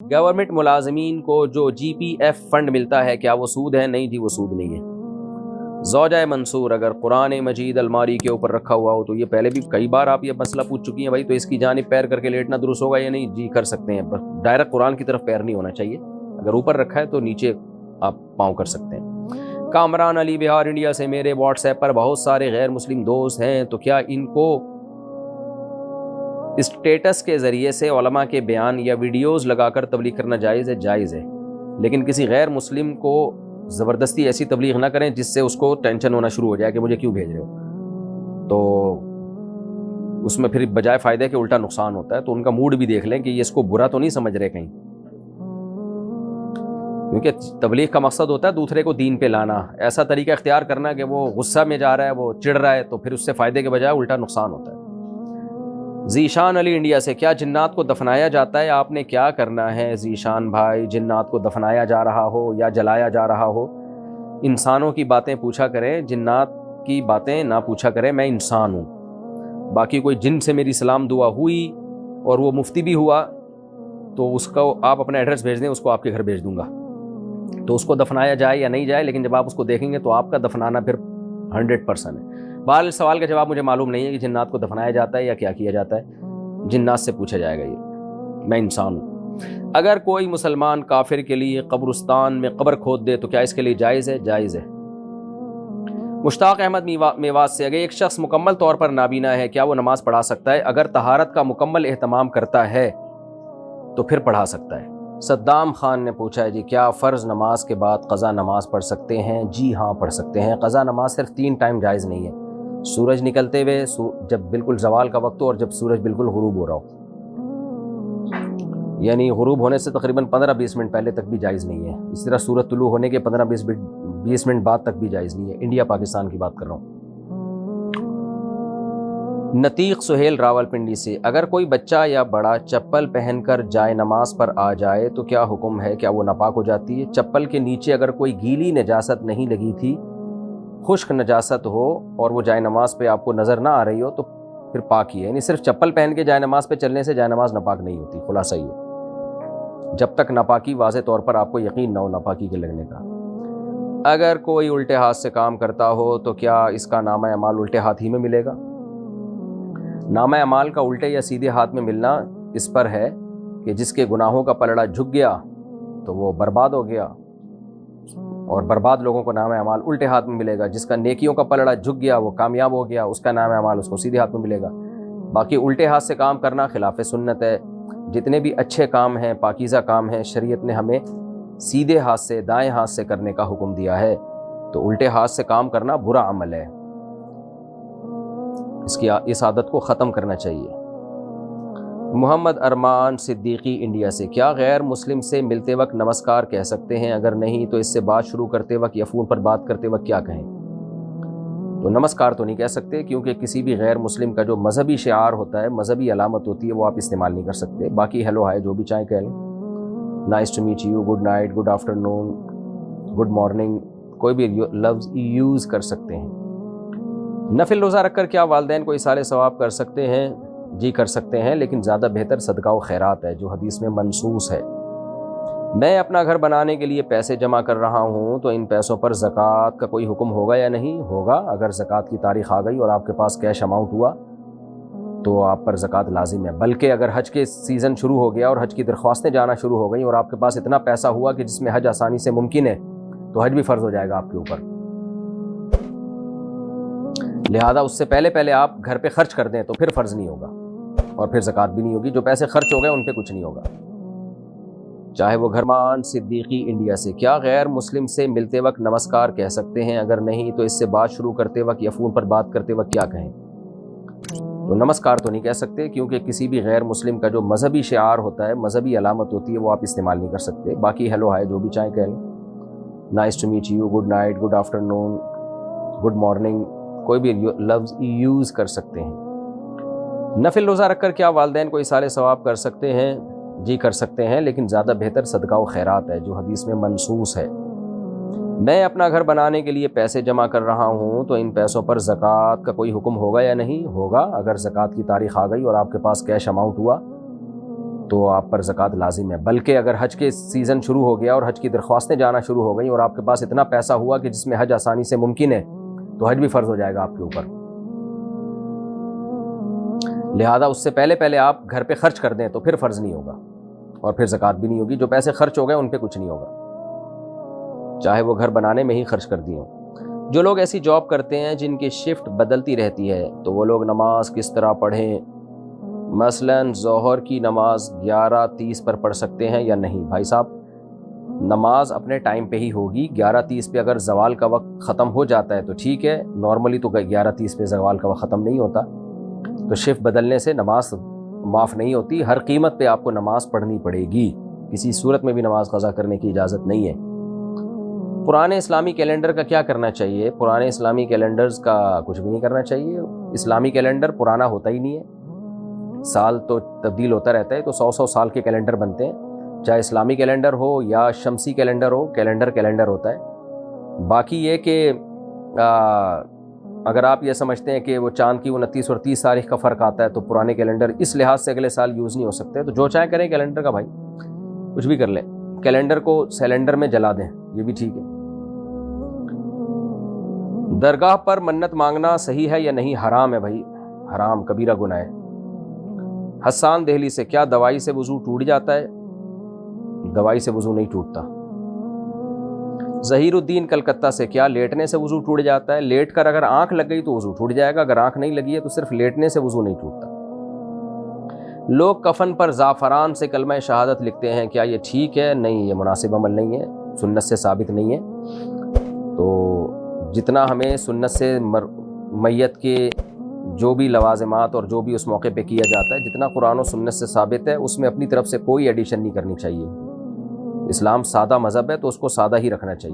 Government ملازمین کو جو جی پی ایف فنڈ ملتا ہے کیا وہ سود ہے؟ نہیں جی، وہ سود نہیں ہے۔ زوجہ منصور اگر قرآن مجید الماری کے اوپر رکھا ہوا ہو تو یہ پہلے بھی کئی بار آپ یہ مسئلہ پوچھ چکی ہیں بھائی، تو اس کی جانب پیر کر کے لیٹنا درست ہوگا یا نہیں؟ جی کر سکتے ہیں، بس ڈائریکٹ قرآن کی طرف پیر نہیں ہونا چاہیے، اگر اوپر رکھا ہے تو نیچے آپ پاؤں کر سکتے ہیں۔ کامران علی بہار انڈیا سے، میرے واٹس ایپ پر بہت سارے غیر مسلم دوست ہیں، تو کیا ان کو اسٹیٹس کے ذریعے سے علماء کے بیان یا ویڈیوز لگا کر تبلیغ کرنا جائز ہے؟ جائز ہے، لیکن کسی غیر مسلم کو زبردستی ایسی تبلیغ نہ کریں جس سے اس کو ٹینشن ہونا شروع ہو جائے کہ مجھے کیوں بھیج رہے ہو، تو اس میں پھر بجائے فائدے کے الٹا نقصان ہوتا ہے۔ تو ان کا موڈ بھی دیکھ لیں کہ یہ اس کو برا تو نہیں سمجھ رہے کہیں، کیونکہ تبلیغ کا مقصد ہوتا ہے دوسرے کو دین پہ لانا، ایسا طریقہ اختیار کرنا کہ وہ غصہ میں جا رہا ہے، وہ چڑ رہا ہے، تو پھر اس سے فائدے کے بجائے الٹا نقصان ہوتا ہے۔ ذیشان علی انڈیا سے، کیا جنات کو دفنایا جاتا ہے؟ آپ نے کیا کرنا ہے ذیشان بھائی، جنات کو دفنایا جا رہا ہو یا جلایا جا رہا ہو، انسانوں کی باتیں پوچھا کریں، جنات کی باتیں نہ پوچھا کریں، میں انسان ہوں۔ باقی کوئی جن سے میری سلام دعا ہوئی اور وہ مفتی بھی ہوا تو اس کو آپ اپنا ایڈریس بھیج دیں، اس کو آپ کے گھر بھیج دوں گا، تو اس کو دفنایا جائے یا نہیں جائے، لیکن جب آپ اس کو دیکھیں گے تو آپ کا دفنانا پھر 100% ہے۔ بہرحال سوال کا جواب مجھے معلوم نہیں ہے کہ جنات کو دفنایا جاتا ہے یا کیا کیا جاتا ہے، جنات سے پوچھا جائے گا، یہ میں انسان ہوں۔ اگر کوئی مسلمان کافر کے لیے قبرستان میں قبر کھود دے تو کیا اس کے لیے جائز ہے؟ جائز ہے۔ مشتاق احمد میوات سے، اگر ایک شخص مکمل طور پر نابینا ہے کیا وہ نماز پڑھا سکتا ہے؟ اگر طہارت کا مکمل اہتمام کرتا ہے تو پھر پڑھا سکتا ہے۔ صدام خان نے پوچھا ہے جی کیا فرض نماز کے بعد قضا نماز پڑھ سکتے ہیں؟ جی ہاں پڑھ سکتے ہیں۔ قضا نماز صرف 3 ٹائم جائز نہیں ہے، سورج نکلتے ہوئے، جب بالکل زوال کا وقت ہو، اور جب سورج بالکل غروب ہو رہا ہو، یعنی غروب ہونے سے تقریباً 15-20 منٹ پہلے تک بھی جائز نہیں ہے۔ اس طرح سورج طلوع ہونے کے 15-20 منٹ بعد تک بھی جائز نہیں ہے، انڈیا پاکستان کی بات کر رہا ہوں۔ نتیق سہیل راولپنڈی سے، اگر کوئی بچہ یا بڑا چپل پہن کر جائے نماز پر آ جائے تو کیا حکم ہے؟ کیا وہ ناپاک ہو جاتی ہے؟ چپل کے نیچے اگر کوئی گیلی نجاست نہیں لگی تھی، خشک نجاست ہو اور وہ جائے نماز پہ آپ کو نظر نہ آ رہی ہو تو پھر پاک ہی ہے، یعنی صرف چپل پہن کے جائے نماز پہ چلنے سے جائے نماز ناپاک نہیں ہوتی، خلاصہ یہ، جب تک ناپاکی واضح طور پر آپ کو یقین نہ ہو ناپاکی کے لگنے کا۔ اگر کوئی الٹے ہاتھ سے کام کرتا ہو تو کیا اس کا نامہ اعمال الٹے ہاتھ ہی میں ملے گا؟ نامہ اعمال کا الٹے یا سیدھے ہاتھ میں ملنا اس پر ہے کہ جس کے گناہوں کا پلڑا جھک گیا تو وہ برباد ہو گیا، اور برباد لوگوں کو نامہ اعمال الٹے ہاتھ میں ملے گا، جس کا نیکیوں کا پلڑا جھک گیا وہ کامیاب ہو گیا، اس کا نامہ اعمال اس کو سیدھے ہاتھ میں ملے گا۔ باقی الٹے ہاتھ سے کام کرنا خلاف سنت ہے۔ جتنے بھی اچھے کام ہیں، پاکیزہ کام ہیں، شریعت نے ہمیں سیدھے ہاتھ سے، دائیں ہاتھ سے کرنے کا حکم دیا ہے، تو الٹے ہاتھ سے کام کرنا برا عمل ہے، اس عادت کو ختم کرنا چاہیے۔ محمد ارمان صدیقی انڈیا سے، کیا غیر مسلم سے ملتے وقت نمسکار کہہ سکتے ہیں؟ اگر نہیں تو اس سے بات شروع کرتے وقت یا فون پر بات کرتے وقت کیا کہیں؟ تو نمسکار تو نہیں کہہ سکتے، کیونکہ کسی بھی غیر مسلم کا جو مذہبی شعار ہوتا ہے، مذہبی علامت ہوتی ہے، وہ آپ استعمال نہیں کر سکتے۔ باقی ہیلو ہائے جو بھی چاہیں کہہ لیں، nice to meet you, good night, good afternoon, good morning, کوئی بھی لفظ یوز کر سکتے ہیں۔ نفل روزہ رکھ کر کیا والدین کو ایصال ثواب کر سکتے ہیں؟ جی کر سکتے ہیں، لیکن زیادہ بہتر صدقہ و خیرات ہے جو حدیث میں منصوص ہے۔ میں اپنا گھر بنانے کے لیے پیسے جمع کر رہا ہوں تو ان پیسوں پر زکوٰۃ کا کوئی حکم ہوگا یا نہیں؟ ہوگا، اگر زکوٰۃ کی تاریخ آ گئی اور آپ کے پاس کیش اماؤنٹ ہوا تو آپ پر زکوٰۃ لازم ہے۔ بلکہ اگر حج کے سیزن شروع ہو گیا اور حج کی درخواستیں جانا شروع ہو گئیں اور آپ کے پاس اتنا پیسہ ہوا کہ جس میں حج آسانی سے ممکن ہے، تو حج بھی فرض ہو جائے گا آپ کے اوپر۔ لہذا اس سے پہلے آپ گھر پہ خرچ کر دیں تو پھر فرض نہیں ہوگا، اور پھر زکوٰۃ بھی نہیں ہوگی۔ جو پیسے خرچ ہو گئے ان پہ کچھ نہیں ہوگا، چاہے وہ گھر۔ مان صدیقی انڈیا سے، کیا غیر مسلم سے ملتے وقت نمسکار کہہ سکتے ہیں؟ اگر نہیں تو اس سے بات شروع کرتے وقت یا فون پر بات کرتے وقت کیا کہیں؟ تو نمسکار تو نہیں کہہ سکتے، کیونکہ کسی بھی غیر مسلم کا جو مذہبی شعار ہوتا ہے، مذہبی علامت ہوتی ہے، وہ آپ استعمال نہیں کر سکتے۔ باقی ہیلو ہائے جو بھی چاہیں کہہ لیں، nice to meet you, good night, good afternoon, good morning, کوئی بھی لفظ یوز کر سکتے ہیں۔ نفل روزہ رکھ کر کیا والدین کو ایصال ثواب کر سکتے ہیں؟ جی کر سکتے ہیں، لیکن زیادہ بہتر صدقہ و خیرات ہے جو حدیث میں منصوص ہے۔ میں اپنا گھر بنانے کے لیے پیسے جمع کر رہا ہوں تو ان پیسوں پر زکوٰۃ کا کوئی حکم ہوگا یا نہیں؟ ہوگا، اگر زکوٰۃ کی تاریخ آ گئی اور آپ کے پاس کیش اماؤنٹ ہوا تو آپ پر زکوٰۃ لازم ہے. بلکہ اگر حج کے سیزن شروع ہو گیا اور حج کی درخواستیں جانا شروع ہو گئیں اور آپ کے پاس اتنا پیسہ ہوا کہ جس میں حج آسانی سے ممکن ہے تو حج بھی فرض ہو جائے گا آپ کے اوپر. لہذا اس سے پہلے آپ گھر پہ خرچ کر دیں تو پھر فرض نہیں ہوگا اور پھر زکوٰۃ بھی نہیں ہوگی. جو پیسے خرچ ہو گئے ان پہ کچھ نہیں ہوگا، چاہے وہ گھر بنانے میں ہی خرچ کر دیے ہوں. جو لوگ ایسی جاب کرتے ہیں جن کی شفٹ بدلتی رہتی ہے تو وہ لوگ نماز کس طرح پڑھیں؟ مثلاً ظہر کی نماز 11:30 پر پڑھ سکتے ہیں یا نہیں؟ بھائی صاحب، نماز اپنے ٹائم پہ ہی ہوگی. 11:30 پہ اگر زوال کا وقت ختم ہو جاتا ہے تو ٹھیک ہے، نارملی تو 11:30 پہ زوال کا وقت ختم نہیں ہوتا، تو شفٹ بدلنے سے نماز معاف نہیں ہوتی. ہر قیمت پہ آپ کو نماز پڑھنی پڑے گی، کسی صورت میں بھی نماز قضا کرنے کی اجازت نہیں ہے. پرانے اسلامی کیلنڈر کا کیا کرنا چاہیے؟ پرانے اسلامی کیلنڈرز کا کچھ بھی نہیں کرنا چاہیے. اسلامی کیلنڈر پرانا ہوتا ہی نہیں ہے، سال تو تبدیل ہوتا رہتا ہے، تو 100 سال کے کیلنڈر بنتے ہیں، چاہے اسلامی کیلنڈر ہو یا شمسی کیلنڈر ہو، کیلنڈر ہوتا ہے. باقی یہ کہ اگر آپ یہ سمجھتے ہیں کہ وہ چاند کی 29 اور 30 تاریخ کا فرق آتا ہے تو پرانے کیلنڈر اس لحاظ سے اگلے سال یوز نہیں ہو سکتے، تو جو چاہیں کریں کیلنڈر کا، بھائی کچھ بھی کر لیں. کیلنڈر کو سیلنڈر میں جلا دیں، یہ بھی ٹھیک ہے. درگاہ پر منت مانگنا صحیح ہے یا نہیں؟ حرام ہے بھائی، حرام، کبیرہ گناہ ہے. حسان دہلی سے، کیا دوائی سے وضو ٹوٹ جاتا ہے؟ دوائی سے وضو نہیں ٹوٹتا. ظہیر الدین کلکتہ سے، کیا لیٹنے سے وضو ٹوٹ جاتا ہے؟ لیٹ کر اگر آنکھ لگ گئی تو وضو ٹوٹ جائے گا، اگر آنکھ نہیں لگی ہے تو صرف لیٹنے سے وضو نہیں ٹوٹتا. لوگ کفن پر زعفران سے کلمہ شہادت لکھتے ہیں، کیا یہ ٹھیک ہے؟ نہیں، یہ مناسب عمل نہیں ہے، سنت سے ثابت نہیں ہے. تو جتنا ہمیں سنت سے میت کے جو بھی لوازمات اور جو بھی اس موقع پہ کیا جاتا ہے، جتنا قرآن و سنت سے ثابت ہے، اس میں اپنی طرف سے کوئی ایڈیشن نہیں کرنی چاہیے. اسلام سادہ مذہب ہے تو اس کو سادہ ہی رکھنا چاہیے.